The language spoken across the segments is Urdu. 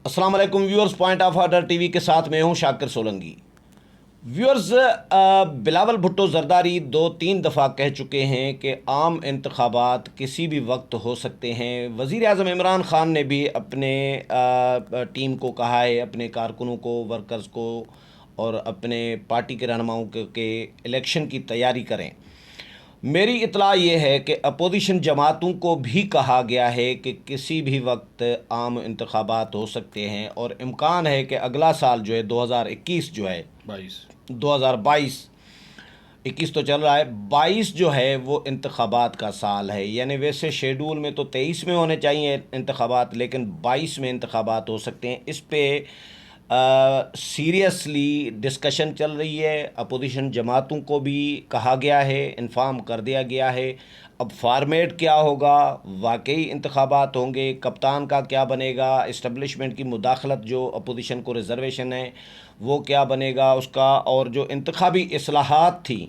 السلام علیکم viewers, point of order T V کے ساتھ میں ہوں شاکر سولنگی۔ ویورز، بلاول بھٹو زرداری 2-3 دفعہ کہہ چکے ہیں کہ عام انتخابات کسی بھی وقت ہو سکتے ہیں۔ وزیر اعظم عمران خان نے بھی اپنے ٹیم کو کہا ہے، اپنے کارکنوں کو، ورکرز کو اور اپنے پارٹی کے رہنماؤں کے الیکشن کی تیاری کریں۔ میری اطلاع یہ ہے کہ اپوزیشن جماعتوں کو بھی کہا گیا ہے کہ کسی بھی وقت عام انتخابات ہو سکتے ہیں، اور امکان ہے کہ اگلا سال جو ہے 2021 جو ہے 2022، 21 تو چل رہا ہے، 22 جو ہے وہ انتخابات کا سال ہے۔ یعنی ویسے شیڈول میں تو 23 میں ہونے چاہیے انتخابات، لیکن 22 میں انتخابات ہو سکتے ہیں۔ اس پہ سیریسلی ڈسکشن چل رہی ہے۔ اپوزیشن جماعتوں کو بھی کہا گیا ہے، انفارم کر دیا گیا ہے۔ اب فارمیٹ کیا ہوگا، واقعی انتخابات ہوں گے، کپتان کا کیا بنے گا، اسٹیبلشمنٹ کی مداخلت جو اپوزیشن کو ریزرویشن ہے وہ کیا بنے گا اس کا، اور جو انتخابی اصلاحات تھی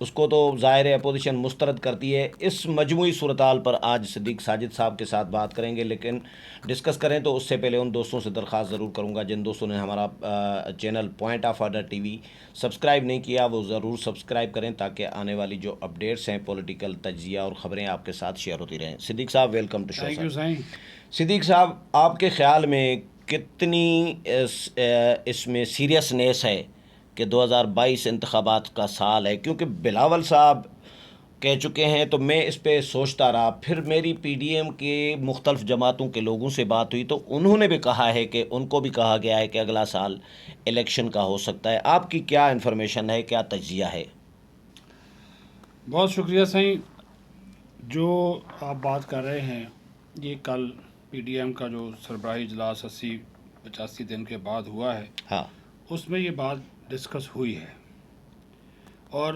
اس کو تو ظاہر ہے اپوزیشن مسترد کرتی ہے۔ اس مجموعی صورتحال پر آج صدیق ساجد صاحب کے ساتھ بات کریں گے، لیکن ڈسکس کریں تو اس سے پہلے ان دوستوں سے درخواست ضرور کروں گا جن دوستوں نے ہمارا channel point of order T V subscribe نہیں کیا وہ ضرور سبسکرائب کریں، تاکہ آنے والی جو اپڈیٹس ہیں پولیٹیکل تجزیہ اور خبریں آپ کے ساتھ شیئر ہوتی رہیں۔ صدیق صاحب welcome to show. Thank you سائیں۔ صدیق صاحب، آپ کے خیال میں کتنی اس میں سیریسنیس ہے کہ 2022 انتخابات کا سال ہے؟ کیونکہ بلاول صاحب کہہ چکے ہیں تو میں اس پہ سوچتا رہا، پھر میری پی ڈی ایم کے مختلف جماعتوں کے لوگوں سے بات ہوئی تو انہوں نے بھی کہا ہے کہ ان کو بھی کہا گیا ہے کہ اگلا سال الیکشن کا ہو سکتا ہے۔ آپ کی کیا انفارمیشن ہے، کیا تجزیہ ہے؟ بہت شکریہ سائیں۔ جو آپ بات کر رہے ہیں یہ کل پی ڈی ایم کا جو سربراہی اجلاس 80-85 دن کے بعد ہوا ہے، ہاں اس میں یہ بات ڈسکس ہوئی ہے، اور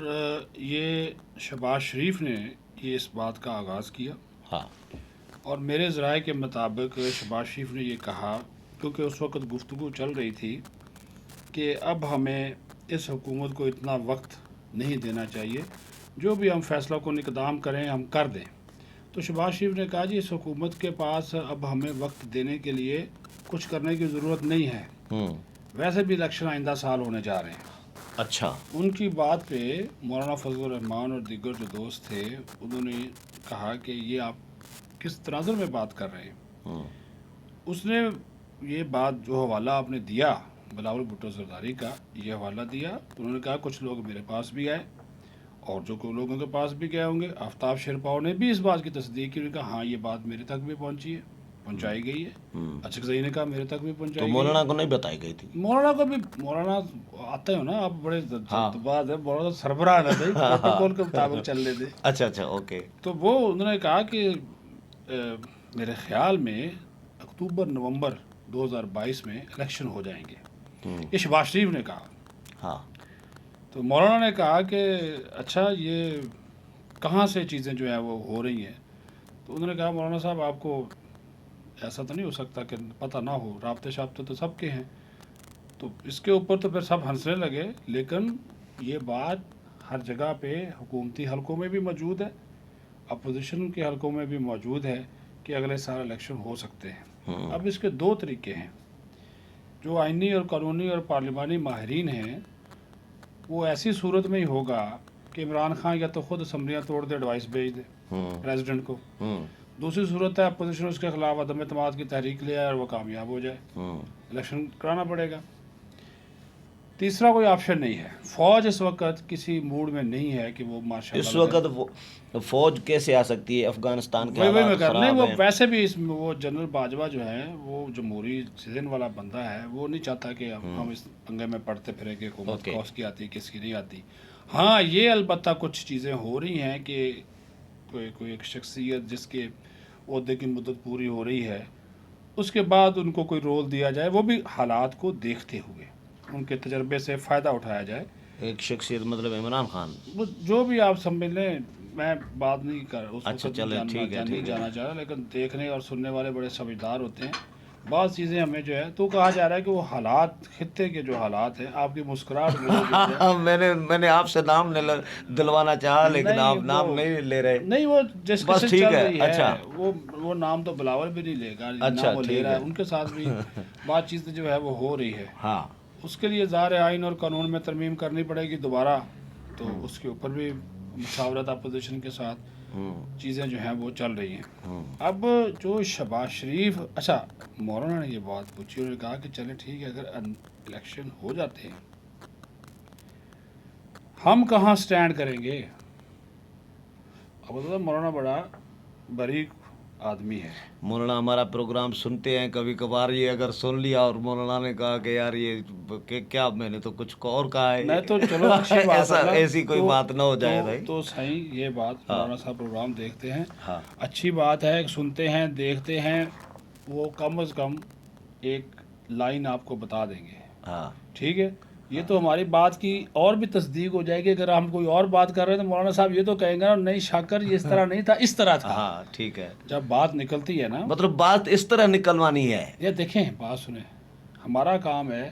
یہ شہباز شریف نے یہ اس بات کا آغاز کیا، ہاں اور میرے ذرائع کے مطابق شہباز شریف نے یہ کہا، کیونکہ اس وقت گفتگو چل رہی تھی کہ اب ہمیں اس حکومت کو اتنا وقت نہیں دینا چاہیے، جو بھی ہم فیصلہ کن اقدام کریں ہم کر دیں۔ تو شہباز شریف نے کہا جی اس حکومت کے پاس اب ہمیں وقت دینے کے لیے کچھ کرنے کی ضرورت نہیں ہے، ویسے بھی الیکشن آئندہ سال ہونے جا رہے ہیں۔ اچھا، ان کی بات پہ مولانا فضل الرحمان اور دیگر جو دوست تھے انہوں نے کہا کہ یہ آپ کس تناظر میں بات کر رہے ہیں؟ اس نے یہ بات جو حوالہ آپ نے دیا بلاول بھٹو زرداری کا، یہ حوالہ دیا، انہوں نے کہا کچھ لوگ میرے پاس بھی آئے اور جو کوئی لوگوں کے پاس بھی گئے ہوں گے۔ آفتاب شیرپاؤ نے بھی اس بات کی تصدیق کی، انہوں نے کہا ہاں یہ بات میرے تک بھی پہنچی ہے، پہنچائی گئی ہے۔ اچھک نے کہا میرے تک بھی تو پہنچائی گئی مولانا ہے۔ کو نہیں بتائی گئی تھی؟ مولانا کو بھی، مولانا آتے ہو نا آپ، بڑے بات ہے، مولانا سربراہ نہ بھائی، پروٹوکول کے مطابق چلنے دے۔ اچھا اچھا، اوکے۔ تو وہ انہوں نے کہا کہ میرے خیال میں اکتوبر نومبر 2022 میں الیکشن ہو جائیں گے، یہ شہباز شریف نے کہا۔ ہاں تو مولانا نے کہا کہ اچھا یہ کہاں سے چیزیں جو ہیں وہ ہو رہی ہیں؟ تو انہوں نے کہا مولانا صاحب آپ کو ایسا تو نہیں ہو سکتا کہ پتہ نہ ہو، رابطے شابطے تو سب کے ہیں۔ تو اس کے اوپر تو پھر سب ہنسنے لگے، لیکن یہ بات ہر جگہ پہ حکومتی حلقوں میں بھی موجود ہے، اپوزیشن کے حلقوں میں بھی موجود ہے کہ اگلے سال الیکشن ہو سکتے ہیں۔ اب اس کے دو طریقے ہیں۔ جو آئینی اور قانونی اور پارلیمانی ماہرین ہیں وہ ایسی صورت میں ہی ہوگا کہ عمران خان یا تو خود اسمبلیاں توڑ دے، ایڈوائس بھیج دے پریزیڈنٹ کو، دوسری صورت ہے اپوزیشن اس کے خلاف عدم اعتماد کی تحریک لے آئے اور وہ کامیاب ہو جائے، الیکشن کرانا پڑے گا۔ تیسرا کوئی آپشن نہیں ہے۔ فوج اس وقت کسی موڈ میں نہیں ہے کہ وہ ماشاء اس اللہ وقت فوج کیسے آ سکتی ہے؟ افغانستان کے وہی میں حالات کر نہیں، خراب وہ ہیں۔ ویسے بھی اس میں وہ جنرل باجوہ جو ہے وہ جمہوری ذہن والا بندہ ہے، وہ نہیں چاہتا کہ ہم اس پنگے میں پڑتے پھریں کہ حکومت کس کی آتی کس کی نہیں آتی۔ ہاں یہ البتہ کچھ چیزیں ہو رہی ہیں کہ کوئی ایک شخصیت جس کے عہدے کی مدت پوری ہو رہی ہے اس کے بعد ان کو کوئی رول دیا جائے، وہ بھی حالات کو دیکھتے ہوئے ان کے تجربے سے فائدہ اٹھایا جائے۔ ایک شخصیت مطلب عمران خان؟ وہ جو بھی آپ سمجھ لیں، میں بات نہیں کر اس اچھا وقت چلے، ٹھیک ہے نہیں ٹھیک ہے۔ جانا چاہ رہا، لیکن دیکھنے اور سننے والے بڑے سمجھدار ہوتے ہیں۔ بعض چیزیں ہمیں جو ہے تو کہا جا رہا ہے کہ وہ حالات خطے کے جو حالات ہیں آپ کی مسکراہٹ میں جو ہے میں نے آپ سے نام دلوانا چاہا لیکن آپ نہیں نام وہ نہیں لے رہے. نہیں وہ بس ڈسکشن ٹھیک چل ہے. رہی اچھا ہے. وہ نام تو بلاول بھی نہیں لے گا اچھا نام وہ لے ٹھیک رہا ہے. ہے. ان کے ساتھ بھی بات چیزیں جو ہے وہ ہو رہی ہے. ہاں اس کے لیے ظاہر آئین اور قانون میں ترمیم کرنی پڑے گی دوبارہ. تو اس کے اوپر بھی مشاورت اپوزیشن کے ساتھ چیزیں جو ہیں وہ چل رہی ہیں. اب جو شہباز شریف اچھا مولانا نے یہ بات پوچھی, انہوں نے کہا کہ چلیں ٹھیک ہے اگر الیکشن ہو جاتے ہیں ہم کہاں سٹینڈ کریں گے. اب مولانا بڑا باریک آدمی ہے. مولانا ہمارا پروگرام سنتے ہیں کبھی کبھار, یہ اگر سن لیا اور مولانا نے کہا کہ یار یہ کیا میں نے تو کچھ اور کہا ہے, نہیں تو چلو اچھی بات ہے نا. ایسی کوئی بات نہ ہو جائے بھائی. تو صحیح یہ بات مولانا صاحب پروگرام دیکھتے ہیں, ہاں اچھی بات ہے, سنتے ہیں دیکھتے ہیں, وہ کم از کم ایک لائن آپ کو بتا دیں گے. ہاں ٹھیک ہے, یہ تو ہماری بات کی اور بھی تصدیق ہو جائے گی. اگر ہم کوئی اور بات کر رہے ہیں تو مولانا صاحب یہ تو کہیں گے نا نہیں شاکر یہ اس طرح نہیں تھا, اس طرح تھا. ہاں ٹھیک ہے. جب بات نکلتی ہے نا, مطلب بات اس طرح نکلوانی ہے. یہ دیکھیں بات سنیں, ہمارا کام ہے.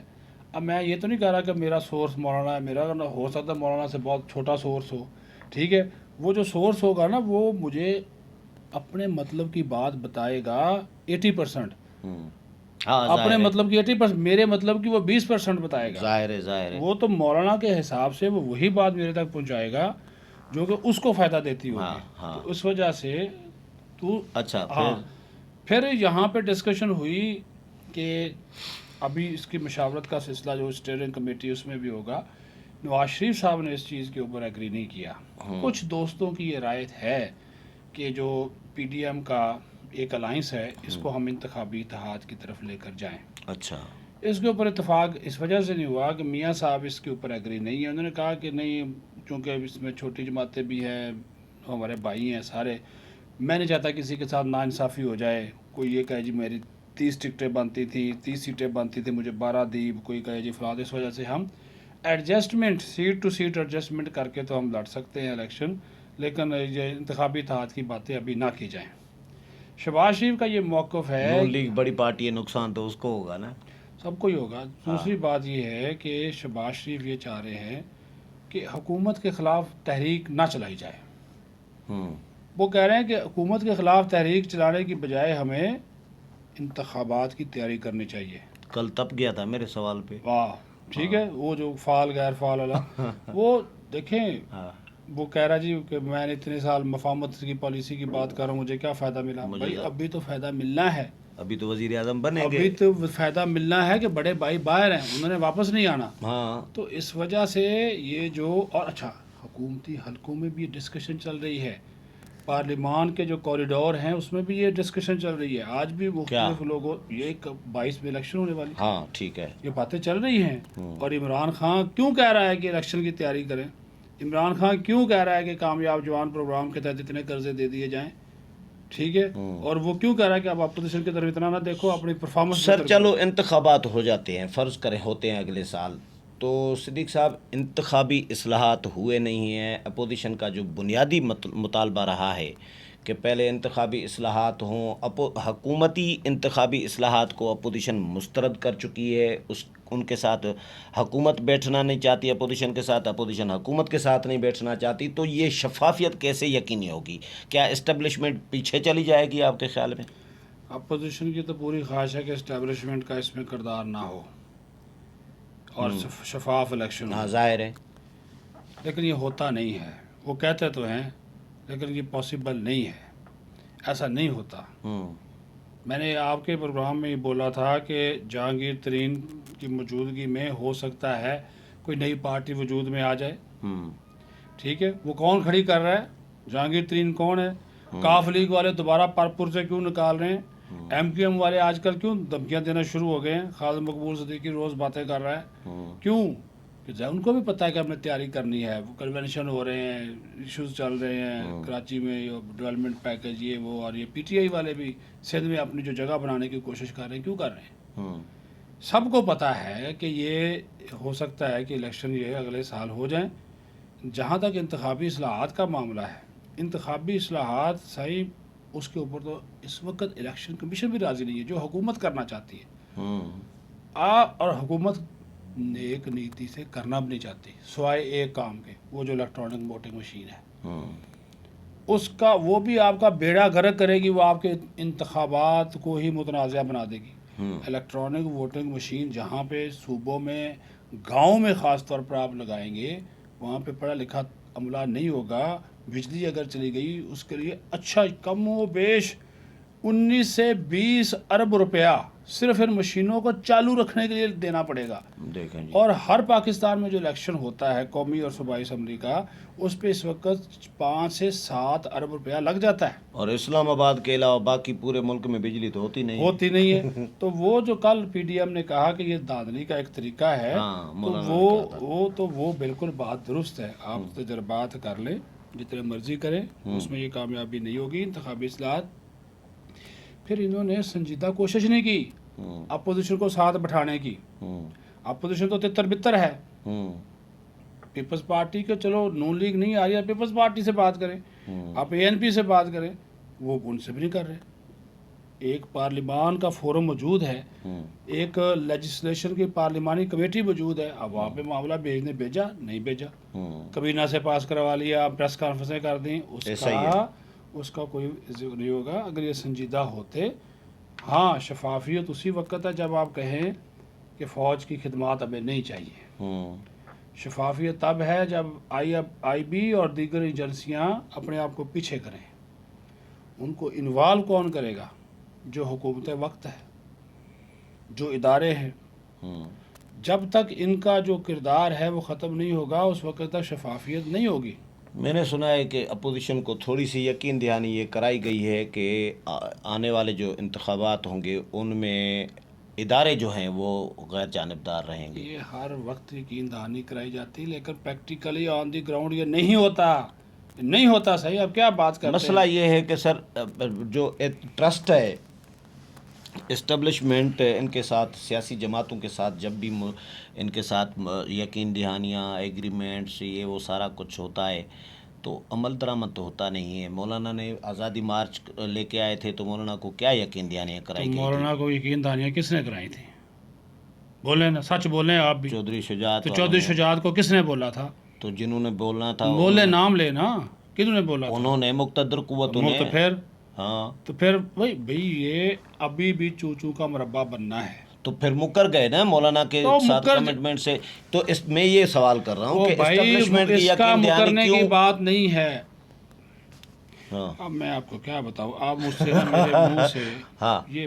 اب میں یہ تو نہیں کہہ رہا کہ میرا سورس مولانا ہے, میرا ہو سکتا ہے مولانا سے بہت چھوٹا سورس ہو. ٹھیک ہے, وہ جو سورس ہوگا نا وہ مجھے اپنے مطلب کی بات بتائے گا 80%. ہاں اپنے مطلب کی 80%, میرے مطلب کی وہ 20% بتائے گا. ظاہر ہے. وہ تو مولانا کے حساب سے وہ وہی بات میرے تک پہنچائے گا جو کہ اس کو فائدہ دیتی ہوگی. ہاں. تو اس وجہ سے تو اچھا ہاں پھر یہاں پہ ڈسکشن ہوئی کہ ابھی اس کی مشاورت کا سلسلہ جو اسٹیئرنگ کمیٹی اس میں بھی ہوگا. نواز شریف صاحب نے اس چیز کے اوپر ایگری نہیں کیا. کچھ دوستوں کی یہ رائے ہے کہ جو پی ڈی ایم کا ایک الائنس ہے اس کو ہم انتخابی اتحاد کی طرف لے کر جائیں. اچھا اس کے اوپر اتفاق اس وجہ سے نہیں ہوا کہ میاں صاحب اس کے اوپر ایگری نہیں ہے. انہوں نے کہا کہ نہیں چونکہ اس میں چھوٹی جماعتیں بھی ہیں, ہمارے بھائی ہیں سارے, میں نہیں چاہتا کسی کے ساتھ ناانصافی ہو جائے. کوئی یہ کہے جی میری 30 ٹکٹیں بنتی تھیں, 30 سیٹیں بنتی تھیں, مجھے 12 دی, کوئی کہے جی فلاد. اس وجہ سے ہم adjustment seat to seat adjustment کر کے تو ہم لڑ سکتے ہیں الیکشن, لیکن یہ انتخابی اتحاد کی باتیں ابھی نہ کی جائیں. شہباز شریف کا یہ موقف ہے, نون لیگ بڑی پارٹی ہے, نقصان تو اس کو ہوگا نا, سب کو ہی ہوگا. دوسری بات یہ ہے کہ شہباز شریف یہ چاہ رہے ہیں کہ حکومت کے خلاف تحریک نہ چلائی جائے. وہ کہہ رہے ہیں کہ حکومت کے خلاف تحریک چلانے کی بجائے ہمیں انتخابات کی تیاری کرنی چاہیے. کل تب گیا تھا میرے سوال پہ. واہ ٹھیک ہے, وہ جو فعال غیر فعال والا وہ دیکھیں, وہ کہہ رہا جی کہ میں نے اتنے سال مفاہمت کی پالیسی کی بات کر رہا ہوں, مجھے کیا فائدہ ملا. بھائی ابھی تو فائدہ ملنا ہے, ابھی تو وزیر اعظم بنے گے, ابھی تو فائدہ ملنا ہے کہ بڑے بھائی باہر ہیں, انہوں نے واپس نہیں آنا. ہاں تو اس وجہ سے یہ جو اور اچھا حکومتی حلقوں میں بھی یہ ڈسکشن چل رہی ہے, پارلیمان کے جو کوریڈور ہیں اس میں بھی یہ ڈسکشن چل رہی ہے. آج بھی مختلف لوگوں, یہ 22 میں الیکشن ہونے والی, ہاں ٹھیک ہے, یہ باتیں چل رہی ہیں. اور عمران خان کیوں کہہ رہا ہے کہ الیکشن کی تیاری کریں, عمران خان کیوں کہہ رہا ہے کہ کامیاب جوان پروگرام کے تحت اتنے قرضے دے دیے جائیں. ٹھیک ہے, اور وہ کیوں کہہ رہا ہے کہ آپ اپوزیشن کی طرف اتنا نہ دیکھو, اپنی پرفارمنس. سر چلو انتخابات ہو جاتے ہیں, فرض کریں ہوتے ہیں اگلے سال, تو صدیق صاحب انتخابی اصلاحات ہوئے نہیں ہیں. اپوزیشن کا جو بنیادی مطالبہ رہا ہے کہ پہلے انتخابی اصلاحات ہوں, حکومتی انتخابی اصلاحات کو اپوزیشن مسترد کر چکی ہے. ان کے ساتھ حکومت بیٹھنا نہیں چاہتی, اپوزیشن کے ساتھ, اپوزیشن حکومت کے ساتھ نہیں بیٹھنا چاہتی. تو یہ شفافیت کیسے یقینی ہوگی؟ کیا اسٹیبلشمنٹ پیچھے چلی جائے گی آپ کے خیال میں؟ اپوزیشن کی تو پوری خواہش ہے کہ اسٹیبلشمنٹ کا اس میں کردار نہ ہو اور شفاف الیکشن ہو. ظاہر ہے, لیکن یہ ہوتا نہیں ہے. وہ کہتے تو ہیں لیکن یہ پاسبل نہیں ہے, ایسا نہیں ہوتا. میں نے آپ کے پروگرام میں یہ بولا تھا کہ جہانگیر ترین کی موجودگی میں ہو سکتا ہے کوئی نئی پارٹی وجود میں آ جائے. ٹھیک ہے, وہ کون کھڑی کر رہا ہے, جہانگیر ترین کون ہے, کاف لیگ والے دوبارہ پرپور سے کیوں نکال رہے ہیں, ایم کیو ایم والے آج کل کیوں دھمکیاں دینا شروع ہو گئے ہیں, خالد مقبول صدیقی روز باتیں کر رہا ہے, کیوں کہ ان کو بھی پتہ ہے کہ ہم نے تیاری کرنی ہے. وہ کنونشن ہو رہے ہیں, ایشوز چل رہے ہیں کراچی میں, ڈیولپمنٹ پیکج یہ وہ, اور یہ پی ٹی آئی والے بھی سندھ میں اپنی جو جگہ بنانے کی کوشش کر رہے ہیں. کیوں کر رہے ہیں؟ سب کو پتہ ہے کہ یہ ہو سکتا ہے کہ الیکشن یہ اگلے سال ہو جائیں. جہاں تک انتخابی اصلاحات کا معاملہ ہے, انتخابی اصلاحات صحیح اس کے اوپر تو اس وقت الیکشن کمیشن بھی راضی نہیں ہے، جو حکومت کرنا چاہتی ہے اور حکومت نیک نیتی سے کرنا بھی نہیں چاہتی، سوائے ایک کام کے، وہ جو الیکٹرانک ووٹنگ مشین ہے اس کا، وہ بھی آپ کا بیڑا غرق کرے گی، وہ آپ کے انتخابات کو ہی متنازع بنا دے گی۔ الیکٹرانک ووٹنگ مشین جہاں پہ صوبوں میں، گاؤں میں خاص طور پر آپ لگائیں گے، وہاں پہ پڑھا لکھا عملہ نہیں ہوگا، بجلی اگر چلی گئی اس کے لیے اچھا کم و بیش 19 سے 20 ارب روپیہ صرف ان مشینوں کو چالو رکھنے کے لیے دینا پڑے گا۔ دیکھیں جی، اور ہر پاکستان میں جو الیکشن ہوتا ہے قومی اور صوبائی اسمبلی کا، اس پہ اس وقت 5 سے 7 ارب روپیہ لگ جاتا ہے، اور اسلام آباد کے علاوہ باقی پورے ملک میں بجلی تو ہوتی نہیں ہے۔ تو وہ جو کل پی ڈی ایم نے کہا کہ یہ دھاندلی کا ایک طریقہ ہے، ہاں، تو مولانا نے کہا تھا۔ وہ بالکل بات درست ہے۔ آپ تجربات کر لیں جتنے مرضی کریں، اس میں یہ کامیابی نہیں ہوگی انتخابی اصلاحات۔ پھر انہوں نے سنجیدہ کوشش نہیں کی اپوزیشن کو ساتھ بٹھانے کی۔ اپوزیشن تو تتر بتر ہے، پیپلز پارٹی کے، چلو نون لیگ نہیں آ رہی ہے، پیپلز پارٹی سے بات کریں، آپ اے این پی سے بات کریں، وہ ان سے بھی نہیں کر رہے۔ ایک پارلیمان کا فورم موجود ہے، ایک لیجسلیشن کی پارلیمانی کمیٹی موجود ہے، اب وہاں پہ معاملہ بھیجنے بھیجا نہیں بھیجا، کابینہ سے پاس کروا لیا، پریس کانفرنسیں کر دیں، اس کا کوئی نہیں ہوگا۔ اگر یہ سنجیدہ ہوتے، ہاں شفافیت اسی وقت ہے جب آپ کہیں کہ فوج کی خدمات ہمیں نہیں چاہیے۔ شفافیت تب ہے جب آئی بی اور دیگر ایجنسیاں اپنے آپ کو پیچھے کریں۔ ان کو انوالو کون کرے گا؟ جو حکومت وقت ہے، جو ادارے ہیں۔ جب تک ان کا جو کردار ہے وہ ختم نہیں ہوگا، اس وقت تک شفافیت نہیں ہوگی۔ میں نے سنا ہے کہ اپوزیشن کو تھوڑی سی یقین دہانی یہ کرائی گئی ہے کہ آنے والے جو انتخابات ہوں گے ان میں ادارے جو ہیں وہ غیر جانبدار رہیں گے۔ یہ ہر وقت یقین دہانی کرائی جاتی، لیکن پریکٹیکلی آن دی گراؤنڈ یہ نہیں ہوتا صحیح۔ اب کیا بات کرتے ہیں؟ مسئلہ یہ ہے کہ سر، جو ٹرسٹ ہے، اسٹیبلشمنٹ ان کے ساتھ، سیاسی جماعتوں کے ساتھ جب بھی ان کے ساتھ یقین دہانیاں، ایگریمنٹس، یہ وہ سارا کچھ ہوتا ہے تو عمل درآمد تو ہوتا نہیں ہے۔ مولانا نے آزادی مارچ لے کے آئے تھے تو مولانا کو کیا یقین دہانیاں کرائی گئی تھی؟ مولانا کو یقین دہانیاں کس نے کرائی تھی؟ بولیں نا، سچ بولیں آپ بھی۔ چودھری شجاعت، تو چودھری شجاعت کو کس نے بولا تھا؟ تو جنہوں نے بولنا تھا بولے، نام لینا، کنہوں نے بولا تھا؟ انہوں نے، مقتدر قوتوں نے۔ تو پھر ہاں، تو پھر بھائی یہ ابھی بھی چوچو کا مربع بننا ہے۔ تو پھر مکر گئے نا مولانا کے ساتھ کمٹمنٹ سے۔ تو اس میں یہ سوال کر رہا ہوں کہ اسٹیبلشمنٹ کی اس کا یقین دہانی مکرنے کی کیوں؟ بات نہیں ہے۔ ہاں اب میں آپ کو کیا بتاؤں، آپ مجھ سے نا میرے منہ سے ہاں، یہ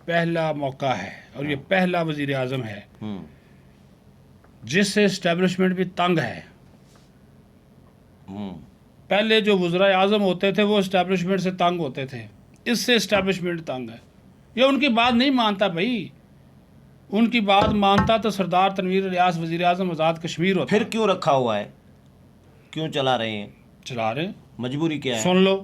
پہلا موقع ہے اور یہ پہلا وزیر اعظم ہے جس سے اسٹیبلشمنٹ بھی تنگ ہے۔ پہلے جو وزرائے اعظم ہوتے تھے وہ اسٹیبلشمنٹ سے تنگ ہوتے تھے، اس سے اسٹیبلشمنٹ تنگ ہے۔ یہ ان کی بات نہیں مانتا بھائی، ان کی بات مانتا تو سردار تنویر الیاس وزیر اعظم آزاد کشمیر ہوتا۔ پھر کیوں رکھا ہوا ہے؟ کیوں چلا رہے ہیں؟ چلا رہے ہیں، مجبوری کیا ہے؟ سن لو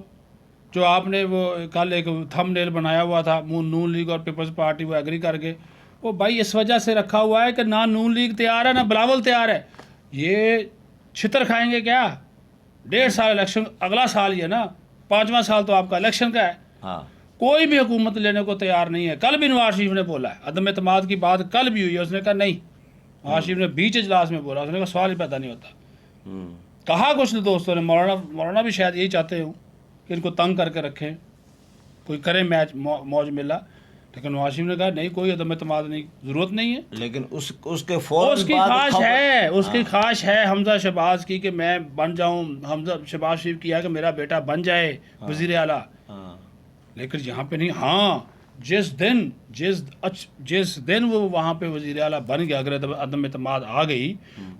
جو آپ نے وہ کل ایک تھم نیل بنایا ہوا تھا، نون لیگ اور پیپلز پارٹی وہ ایگری کر کے، وہ بھائی اس وجہ سے رکھا ہوا ہے کہ نہ نون لیگ تیار ہے نہ بلاول تیار ہے۔ یہ چھتر کھائیں گے کیا؟ 1.5 سال الیکشن، اگلا سال ہی ہے نا، 5واں سال تو آپ کا الیکشن کا ہے۔ ہاں، کوئی بھی حکومت لینے کو تیار نہیں ہے۔ کل بھی نواز شریف نے بولا ہے، عدم اعتماد کی بات کل بھی ہوئی ہے، اس نے کہا نہیں، نواز شریف نے بیچ اجلاس میں بولا، اس نے کہا سوال ہی پیدا نہیں ہوتا۔ کہا کچھ دوستوں نے، مولانا بھی شاید یہی چاہتے ہوں کہ ان کو تنگ کر کے رکھیں، کوئی کرے میچ موج ملا، لیکن نواز شریف نے کہا نہیں، کوئی عدم اعتماد نہیں، ضرورت نہیں ہے۔ لیکن اس کے فوراً اس کی خواہش ہے حمزہ شہباز کی کہ میں بن جاؤں، حمزہ شہباز شریف کی ہے کہ میرا بیٹا بن جائے وزیر اعلیٰ، لیکن یہاں پہ نہیں۔ ہاں، جس دن وہ وہاں پہ وزیر اعلیٰ بن گیا، اگر عدم اعتماد آ گئی،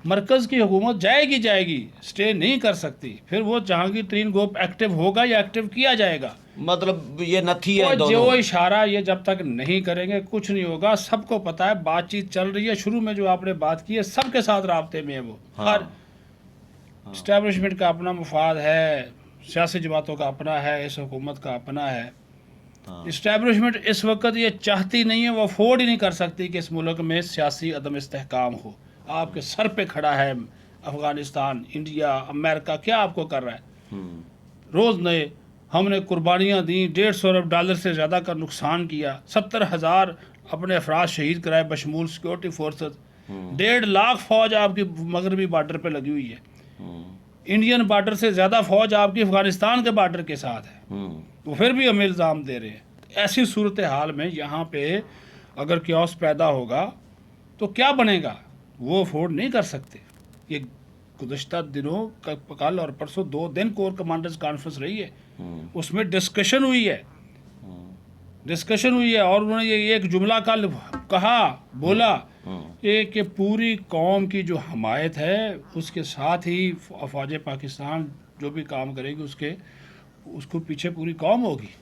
مرکز کی حکومت جائے گی، سٹے نہیں کر سکتی۔ پھر وہ جہانگیر ترین گروپ ایکٹیو ہوگا یا ایکٹیو کیا جائے گا، مطلب یہ نتھی ہے جو دونوں۔ اشارہ یہ جب تک نہیں کریں گے کچھ نہیں ہوگا۔ سب کو پتا ہے بات چیت چل رہی ہے، شروع میں جو آپ نے بات کی ہے سب کے ساتھ رابطے میں ہے، وہ ہر اسٹیبلشمنٹ کا اپنا مفاد ہے، سیاسی جماعتوں کا اپنا ہے، اس حکومت کا اپنا ہے۔ اسٹیبلشمنٹ اس وقت یہ چاہتی نہیں ہے، وہ افورڈ ہی نہیں کر سکتی کہ اس ملک میں سیاسی عدم استحکام ہو۔ آپ کے سر پہ کھڑا ہے افغانستان، انڈیا، امریکہ، کیا آپ کو کر رہا ہے؟ روز نئے ہم نے قربانیاں دیں، $150 ارب سے زیادہ کا نقصان کیا، 70,000 اپنے افراد شہید کرائے بشمول سیکورٹی فورسز، 1.5 لاکھ فوج آپ کی مغربی بارڈر پہ لگی ہوئی ہے، انڈین بارڈر سے زیادہ فوج آپ کی افغانستان کے بارڈر کے ساتھ ہے، وہ پھر بھی ہمیں الزام دے رہے ہیں۔ ایسی صورتحال میں یہاں پہ اگر کیوس پیدا ہوگا تو کیا بنے گا، وہ افورڈ نہیں کر سکتے۔ یہ گزشتہ دنوں کل اور پرسوں 2 دن کور کمانڈرز کانفرنس رہی ہے، اس میں ڈسکشن ہوئی ہے اور انہوں نے یہ ایک جملہ کل کہا بولا کہ پوری قوم کی جو حمایت ہے اس کے ساتھ ہی فوج پاکستان جو بھی کام کرے گی اس کو پیچھے پوری قوم ہوگی۔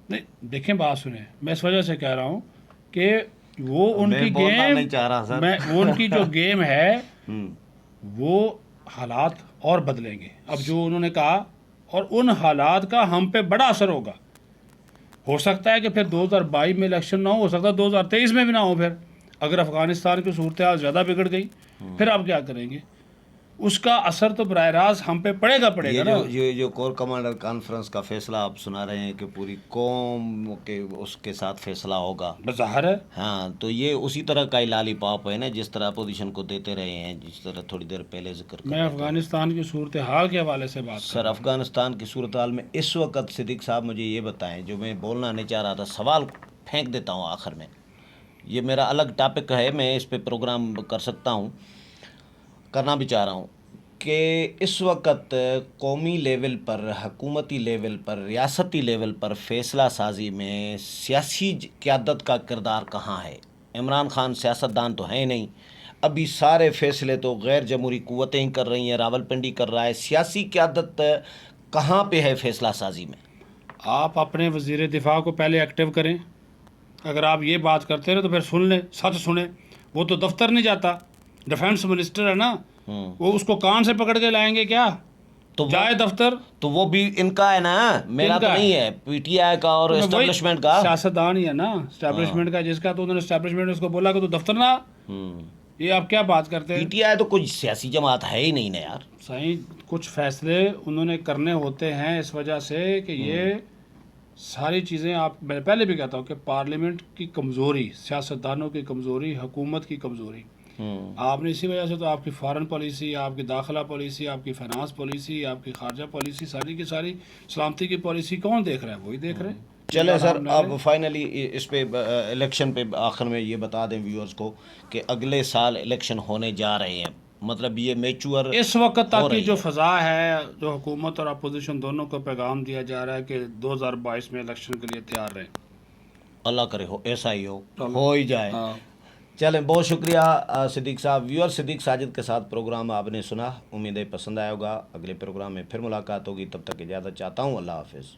نہیں دیکھیں، بات سنیں، میں اس وجہ سے کہہ رہا ہوں کہ وہ ان کی گیم، وہ ان کی جو گیم ہے وہ حالات اور بدلیں گے اب جو انہوں نے کہا، اور ان حالات کا ہم پہ بڑا اثر ہوگا۔ ہو سکتا ہے کہ پھر 2022 میں الیکشن نہ ہو سکتا 2023 میں بھی نہ ہو، پھر اگر افغانستان کی صورتحال زیادہ بگڑ گئی پھر آپ کیا کریں گے؟ اس کا اثر تو براہ راست ہم پہ پڑے گا نا۔ یہ جو کور کمانڈر کانفرنس کا فیصلہ آپ سنا رہے ہیں کہ پوری قوم کے اس کے ساتھ فیصلہ ہوگا، بظاہر ہے ہاں، تو یہ اسی طرح کا لالی پاپ ہے نا جس طرح اپوزیشن کو دیتے رہے ہیں، جس طرح تھوڑی دیر پہلے ذکر میں افغانستان کی صورتحال کے حوالے سے بات سر افغانستان کی صورتحال میں اس وقت صدیق صاحب مجھے یہ بتائیں، جو میں بولنا نہیں چاہ رہا تھا، سوال پھینک دیتا ہوں آخر میں، یہ میرا الگ ٹاپک ہے، میں اس پہ پروگرام کر سکتا ہوں، کرنا بھی چاہ رہا ہوں، کہ اس وقت قومی لیول پر، حکومتی لیول پر، ریاستی لیول پر فیصلہ سازی میں سیاسی قیادت کا کردار کہاں ہے؟ عمران خان سیاستدان تو ہیں نہیں، ابھی سارے فیصلے تو غیر جمہوری قوتیں ہی کر رہی ہیں، راولپنڈی کر رہا ہے، سیاسی قیادت کہاں پہ ہے فیصلہ سازی میں؟ آپ اپنے وزیر دفاع کو پہلے ایکٹیو کریں، اگر آپ یہ بات کرتے رہے تو پھر سن لیں، سچ سنیں، وہ تو دفتر نہیں جاتا، ڈیفینس منسٹر ہے نا، وہ اس کو کان سے پکڑ کے لائیں گے کیا؟ تو جائے دفتر، تو وہ بھی ان کا ہے نا، میرا تو نہیں ہے، پی ٹی آئی کا اور اسٹیبلشمنٹ کا، سیاستدان ہی ہے نا اسٹیبلشمنٹ کا، جس کا تو انہوں نے اسٹیبلشمنٹ اس کو بولا کہ تو دفتر نہ، یہ آپ کیا بات کرتے ہیں؟ پی ٹی آئی تو کوئی سیاسی جماعت ہے ہی نہیں نا یار۔ صحیح، کچھ فیصلے انہوں نے کرنے ہوتے ہیں اس وجہ سے کہ یہ ساری چیزیں، آپ میں پہلے بھی کہتا ہوں کہ پارلیمنٹ کی کمزوری، سیاستدانوں کی کمزوری، حکومت کی کمزوری، آپ نے اسی وجہ سے تو آپ کی فارن پالیسی، آپ کی داخلہ پالیسی، آپ کی فائنانس پالیسی، آپ کی خارجہ پالیسی، ساری کی ساری سلامتی کی پالیسی کون دیکھ رہا ہے؟ وہی دیکھ رہے ہیں۔ چلے سر، اب فائنلی اس پہ الیکشن پہ آخر میں یہ بتا دیں ویورز کو کہ اگلے سال الیکشن ہونے جا رہے ہیں، مطلب یہ میچور اس وقت تک کی جو فضا ہے، جو حکومت اور اپوزیشن دونوں کو پیغام دیا جا رہا ہے کہ 2022 میں الیکشن کے لیے تیار رہیں، اللہ کرے ہو ایسا ہی ہو ہی جائے۔ چلیں، بہت شکریہ صدیق صاحب۔ ویور صدیق ساجد کے ساتھ پروگرام آپ نے سنا، امید ہے پسند آئے ہوگا، اگلے پروگرام میں پھر ملاقات ہوگی، تب تک اجازت چاہتا ہوں، اللہ حافظ۔